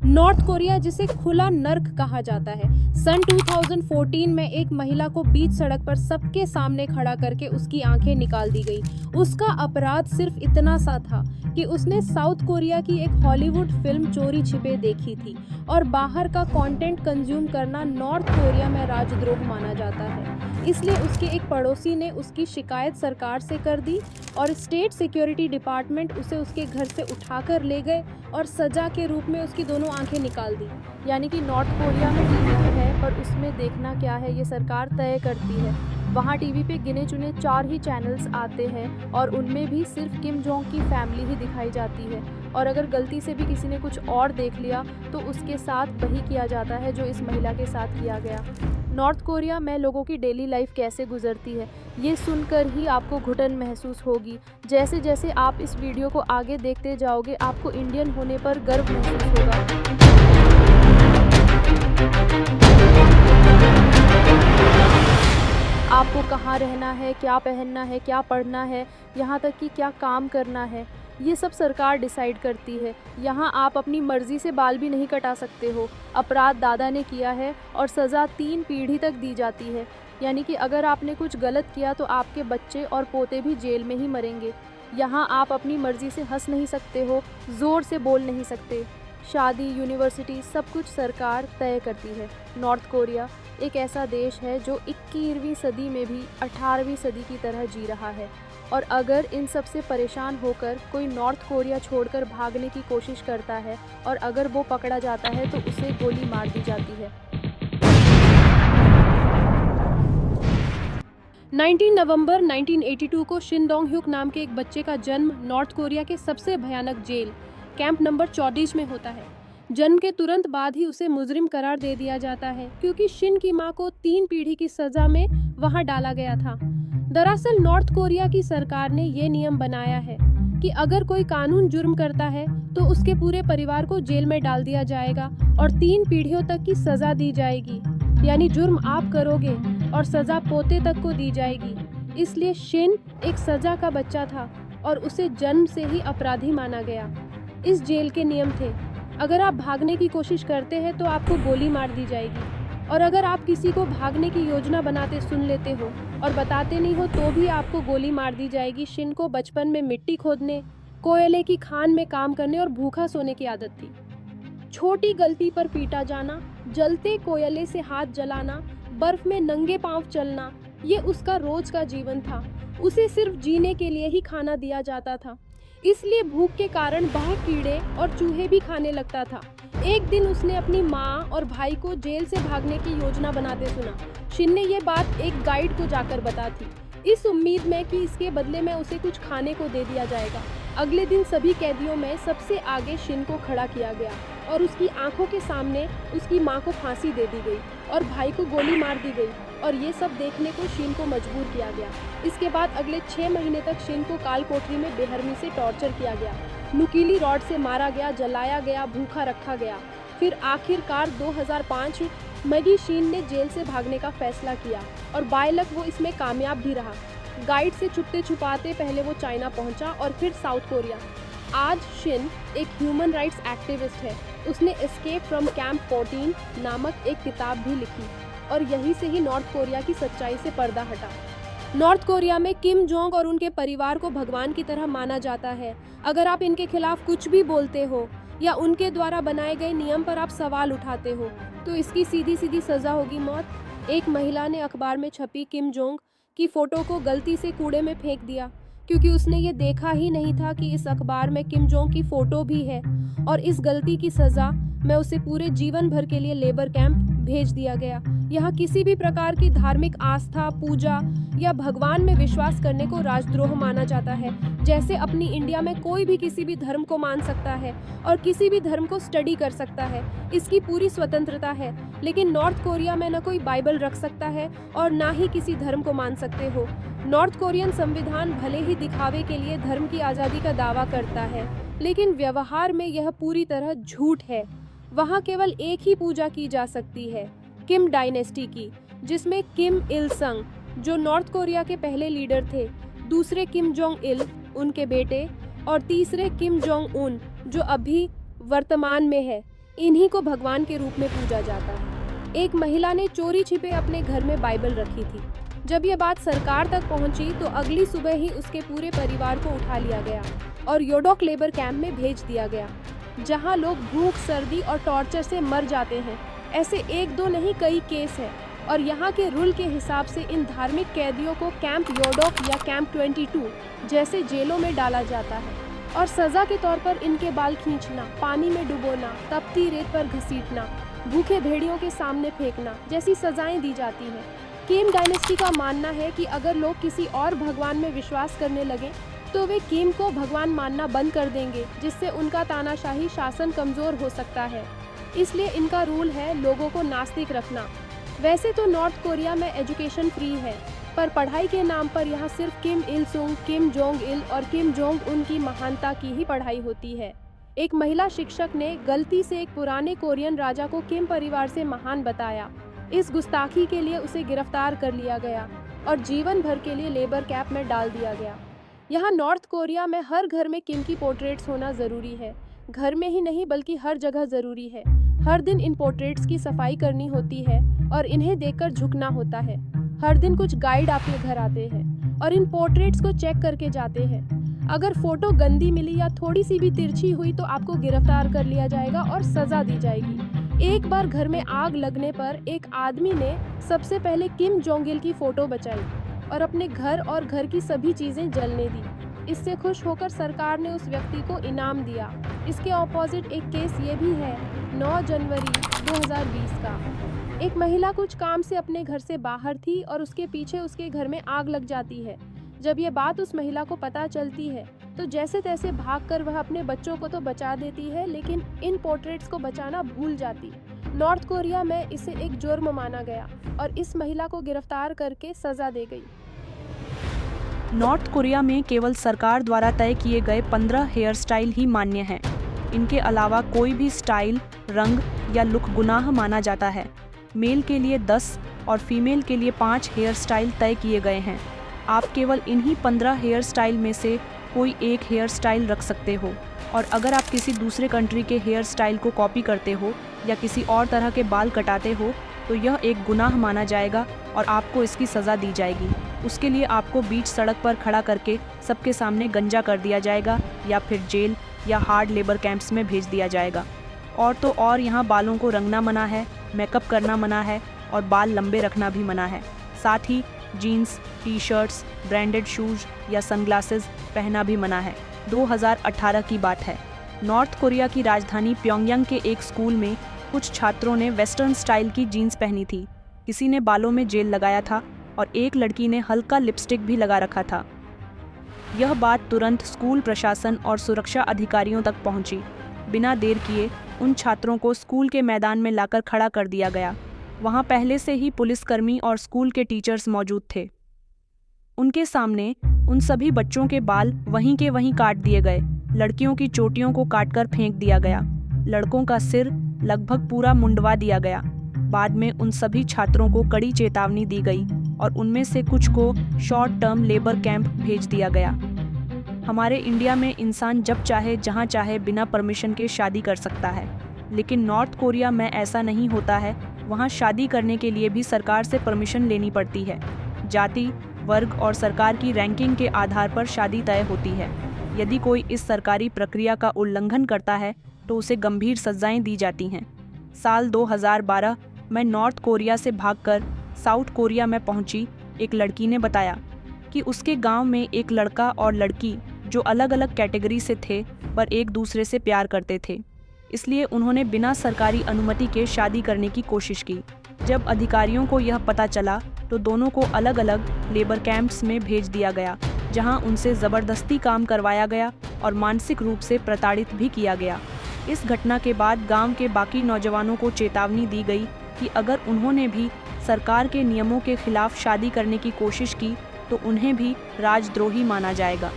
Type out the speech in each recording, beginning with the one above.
North Korea, जिसे खुला नर्क कहा जाता है, सन 2014 में एक महिला को बीच सड़क पर सबके सामने खड़ा करके उसकी आंखें निकाल दी गई। उसका अपराध सिर्फ इतना सा था कि उसने साउथ कोरिया की एक हॉलीवुड फिल्म चोरी छिपे देखी थी और बाहर का कंटेंट कंज्यूम करना नॉर्थ कोरिया में राजद्रोह माना जाता है। इसलिए उसके एक पड़ोसी ने उसकी शिकायत सरकार से कर दी और स्टेट सिक्योरिटी डिपार्टमेंट उसे उसके घर से उठाकर ले गए और सजा के रूप में उसकी दोनों आंखें निकाल दी। यानी कि नॉर्थ कोरिया में टीवी तो है, पर उसमें देखना क्या है ये सरकार तय करती है। वहाँ टीवी पे गिने चुने 4 ही चैनल्स आते हैं और उनमें भी सिर्फ किम जोंग की फैमिली ही दिखाई जाती है। और अगर गलती से भी किसी ने कुछ और देख लिया तो उसके साथ वही किया जाता है जो इस महिला के साथ किया गया। नॉर्थ कोरिया में लोगों की डेली लाइफ कैसे गुजरती है, ये सुनकर ही आपको घुटन महसूस होगी। जैसे जैसे आप इस वीडियो को आगे देखते जाओगे, आपको इंडियन होने पर गर्व महसूस होगा। आपको कहाँ रहना है, क्या पहनना है, क्या पढ़ना है, यहाँ तक कि क्या काम करना है, ये सब सरकार डिसाइड करती है। यहाँ आप अपनी मर्ज़ी से बाल भी नहीं कटा सकते हो। अपराध दादा ने किया है और सज़ा 3 पीढ़ी तक दी जाती है। यानी कि अगर आपने कुछ गलत किया तो आपके बच्चे और पोते भी जेल में ही मरेंगे। यहाँ आप अपनी मर्ज़ी से हंस नहीं सकते हो, ज़ोर से बोल नहीं सकते। शादी, यूनिवर्सिटी, सब कुछ सरकार तय करती है। नॉर्थ कोरिया एक ऐसा देश है जो 21वीं सदी में भी 18वीं सदी की तरह जी रहा है। और अगर इन सब से परेशान होकर कोई नॉर्थ कोरिया छोड़कर भागने की कोशिश करता है और अगर वो पकड़ा जाता है तो उसे गोली मार दी जाती है। 19 नवंबर 1982 को शिन डोंग ह्यूक नाम के एक बच्चे का जन्म नॉर्थ कोरिया के सबसे भयानक जेल कैंप नंबर 34 में होता है। जन्म के तुरंत बाद ही उसे मुजरिम करार दे दिया जाता है क्योंकि शिन की मां को 3 पीढ़ी की सजा में वहां डाला गया था। दरअसल नॉर्थ कोरिया की सरकार ने ये नियम बनाया है कि अगर कोई कानून जुर्म करता है तो उसके पूरे परिवार को जेल में डाल दिया जाएगा और 3 पीढ़ियों तक की सजा दी जाएगी। यानी जुर्म आप करोगे और सजा पोते तक को दी जाएगी। इसलिए शिन एक सजा का बच्चा था और उसे जन्म से ही अपराधी माना गया। इस जेल के नियम थे, अगर आप भागने की कोशिश करते हैं तो आपको गोली मार दी जाएगी और अगर आप किसी को भागने की योजना बनाते सुन लेते हो और बताते नहीं हो तो भी आपको गोली मार दी जाएगी। शिन को बचपन में मिट्टी खोदने, कोयले की खान में काम करने और भूखा सोने की आदत थी। छोटी गलती पर पीटा जाना, जलते कोयले से हाथ जलाना, बर्फ में नंगे पांव चलना, ये उसका रोज का जीवन था। उसे सिर्फ जीने के लिए ही खाना दिया जाता था, इसलिए भूख के कारण बाहर कीड़े और चूहे भी खाने लगता था। एक दिन उसने अपनी माँ और भाई को जेल से भागने की योजना बनाते सुना। शिन ने ये बात एक गाइड को जाकर बता थी, इस उम्मीद में कि इसके बदले में उसे कुछ खाने को दे दिया जाएगा। अगले दिन सभी कैदियों में सबसे आगे शिन को खड़ा किया गया और उसकी आंखों के सामने उसकी माँ को फांसी दे दी गई और भाई को गोली मार दी गई और ये सब देखने को शिन को मजबूर किया गया। इसके बाद अगले 6 महीने तक शिन को काल कोठरी में बेरहमी से टॉर्चर किया गया, नुकीली रॉड से मारा गया, जलाया गया, भूखा रखा गया। फिर आखिरकार 2005 मैगी शिन ने जेल से भागने का फैसला किया और बाय लक वो इसमें कामयाब भी रहा। गाइड से छुपते छुपाते पहले वो चाइना पहुंचा और फिर साउथ कोरिया। आज शिन एक ह्यूमन राइट्स एक्टिविस्ट है। उसने एस्केप फ्रॉम कैंप 14 नामक एक किताब भी लिखी और यहीं से ही नॉर्थ कोरिया की सच्चाई से पर्दा हटा। नॉर्थ कोरिया में किम जोंग और उनके परिवार को भगवान की तरह माना जाता है। अगर आप इनके खिलाफ कुछ भी बोलते हो या उनके द्वारा बनाए गए नियम पर आप सवाल उठाते हो तो इसकी सीधी सीधी सजा होगी मौत। एक महिला ने अखबार में छपी किम जोंग की फोटो को गलती से कूड़े में फेंक दिया क्योंकि उसने ये देखा ही नहीं था कि इस अखबार में किम जोंग की फोटो भी है और इस गलती की सजा में उसे पूरे जीवन भर के लिए लेबर कैंप भेज दिया गया। यहाँ किसी भी प्रकार की धार्मिक आस्था, पूजा या भगवान में विश्वास करने को राजद्रोह माना जाता है। जैसे अपनी इंडिया में कोई भी किसी भी धर्म को मान सकता है और किसी भी धर्म को स्टडी कर सकता है, इसकी पूरी स्वतंत्रता है। लेकिन नॉर्थ कोरिया में न कोई बाइबल रख सकता है और ना ही किसी धर्म को मान सकते हो। नॉर्थ कोरियन संविधान भले ही दिखावे के लिए धर्म की आज़ादी का दावा करता है, लेकिन व्यवहार में यह पूरी तरह झूठ है। वहाँ केवल एक ही पूजा की जा सकती है, किम डायनेस्टी की, जिसमें किम इल संग जो नॉर्थ कोरिया के पहले लीडर थे, दूसरे किम जोंग इल उनके बेटे और तीसरे किम जोंग उन जो अभी वर्तमान में है। इन्हीं को भगवान के रूप में पूजा जाता है। एक महिला ने चोरी छिपे अपने घर में बाइबल रखी थी। जब ये बात सरकार तक पहुंची तो अगली सुबह ही उसके पूरे परिवार को उठा लिया गया और योडोक लेबर कैंप में भेज दिया गया, जहां लोग भूख, सर्दी और टॉर्चर से मर जाते हैं। ऐसे एक दो नहीं, कई केस हैं और यहाँ के रूल के हिसाब से इन धार्मिक कैदियों को कैंप योडोक या कैंप 22 जैसे जेलों में डाला जाता है और सजा के तौर पर इनके बाल खींचना, पानी में डुबोना, तपती रेत पर घसीटना, भूखे भेड़ियों के सामने फेंकना जैसी सजाएं दी जाती हैं। किम डायनेस्टी का मानना है कि अगर लोग किसी और भगवान में विश्वास करने लगें तो वे किम को भगवान मानना बंद कर देंगे, जिससे उनका तानाशाही शासन कमजोर हो सकता है। इसलिए इनका रूल है लोगों को नास्तिक रखना। वैसे तो नॉर्थ कोरिया में एजुकेशन फ्री है, पर पढ़ाई के नाम पर यहाँ सिर्फ किम इल सुंग, किम जोंग इल और किम जोंग उन की महानता की ही पढ़ाई होती है। एक महिला शिक्षक ने गलती से एक पुराने कोरियन राजा को किम परिवार से महान बताया। इस गुस्ताखी के लिए उसे गिरफ्तार कर लिया गया और जीवन भर के लिए लेबर कैंप में डाल दिया गया। यहाँ नॉर्थ कोरिया में हर घर में किम की पोर्ट्रेट्स होना ज़रूरी है। घर में ही नहीं बल्कि हर जगह ज़रूरी है। हर दिन इन पोर्ट्रेट्स की सफाई करनी होती है और इन्हें देखकर झुकना होता है। हर दिन कुछ गाइड आपके घर आते हैं और इन पोर्ट्रेट्स को चेक करके जाते हैं। अगर फोटो गंदी मिली या थोड़ी सी भी तिरछी हुई तो आपको गिरफ्तार कर लिया जाएगा और सज़ा दी जाएगी। एक बार घर में आग लगने पर एक आदमी ने सबसे पहले किम जोंग इल की फ़ोटो बचाई और अपने घर और घर की सभी चीज़ें जलने दी। इससे खुश होकर सरकार ने उस व्यक्ति को इनाम दिया। इसके ऑपोजिट एक केस ये भी है 9 जनवरी 2020 का। एक महिला कुछ काम से अपने घर से बाहर थी और उसके पीछे उसके घर में आग लग जाती है। जब ये बात उस महिला को पता चलती है तो जैसे तैसे भागकर वह अपने बच्चों को तो बचा देती है, लेकिन इन पोर्ट्रेट्स को बचाना भूल जाती। नॉर्थ कोरिया में इसे एक जुर्म माना गया और इस महिला को गिरफ्तार करके सजा दी गई। नॉर्थ कोरिया में केवल सरकार द्वारा तय किए गए 15 हेयर स्टाइल ही मान्य हैं। इनके अलावा कोई भी स्टाइल, रंग या लुक गुनाह माना जाता है। मेल के लिए 10 और फीमेल के लिए 5 हेयर स्टाइल तय किए गए हैं। आप केवल इन्हीं 15 हेयर स्टाइल में से कोई एक हेयर स्टाइल रख सकते हो और अगर आप किसी दूसरे कंट्री के हेयर स्टाइल को कॉपी करते हो या किसी और तरह के बाल कटाते हो तो यह एक गुनाह माना जाएगा और आपको इसकी सज़ा दी जाएगी। उसके लिए आपको बीच सड़क पर खड़ा करके सबके सामने गंजा कर दिया जाएगा या फिर जेल या हार्ड लेबर कैंप्स में भेज दिया जाएगा। और तो और यहाँ बालों को रंगना मना है, मेकअप करना मना है और बाल लंबे रखना भी मना है। साथ ही jeans, T shirts, branded shoes या सनग्लासेस पहना भी मना है। 2018 की बात है। नॉर्थ कोरिया की राजधानी प्योंगयांग के एक स्कूल में कुछ छात्रों ने वेस्टर्न स्टाइल की जीन्स पहनी थी। किसी ने बालों में जेल लगाया था और एक लड़की ने हल्का लिपस्टिक भी लगा रखा था। यह बात तुरंत स्कूल प्रशासन और सुरक्षा अधिकारियों तक पहुंची। बिना देर किए उन छात्रों को स्कूल के मैदान में लाकर खड़ा कर दिया गया। वहां पहले से ही पुलिसकर्मी और स्कूल के टीचर्स मौजूद थे। उनके सामने उन सभी बच्चों के बाल वहीं के वहीं काट दिए गए। लड़कियों की चोटियों को काटकर फेंक दिया गया। लड़कों का सिर लगभग पूरा मुंडवा दिया गया। बाद में उन सभी छात्रों को कड़ी चेतावनी दी गई और उनमें से कुछ को शॉर्ट टर्म लेबर कैंप भेज दिया गया। हमारे इंडिया में इंसान जब चाहे जहां चाहे बिना परमिशन के शादी कर सकता है, लेकिन नॉर्थ कोरिया में ऐसा नहीं होता है। वहां शादी करने के लिए भी सरकार से परमिशन लेनी पड़ती है। जाति, वर्ग और सरकार की रैंकिंग के आधार पर शादी तय होती है। यदि कोई इस सरकारी प्रक्रिया का उल्लंघन करता है तो उसे गंभीर सजाएं दी जाती हैं। साल 2012 में नॉर्थ कोरिया से भागकर साउथ कोरिया में पहुंची एक लड़की ने बताया कि उसके गांव में एक लड़का और लड़की जो अलग अलग कैटेगरी से थे पर एक दूसरे से प्यार करते थे, इसलिए उन्होंने बिना सरकारी अनुमति के शादी करने की कोशिश की। जब अधिकारियों को यह पता चला तो दोनों को अलग अलग लेबर कैंप्स में भेज दिया गया, जहां उनसे ज़बरदस्ती काम करवाया गया और मानसिक रूप से प्रताड़ित भी किया गया। इस घटना के बाद गांव के बाकी नौजवानों को चेतावनी दी गई कि अगर उन्होंने भी सरकार के नियमों के खिलाफ शादी करने की कोशिश की तो उन्हें भी राजद्रोही माना जाएगा।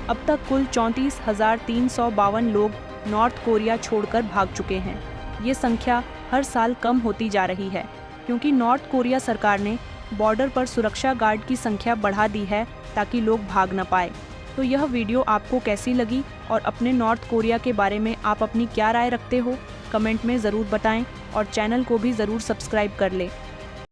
अब तक कुल 34,352 लोग नॉर्थ कोरिया छोड़कर भाग चुके हैं। ये संख्या हर साल कम होती जा रही है क्योंकि नॉर्थ कोरिया सरकार ने बॉर्डर पर सुरक्षा गार्ड की संख्या बढ़ा दी है ताकि लोग भाग न पाए। तो यह वीडियो आपको कैसी लगी और अपने नॉर्थ कोरिया के बारे में आप अपनी क्या राय रखते हो, कमेंट में ज़रूर बताएं और चैनल को भी ज़रूर सब्सक्राइब कर लें।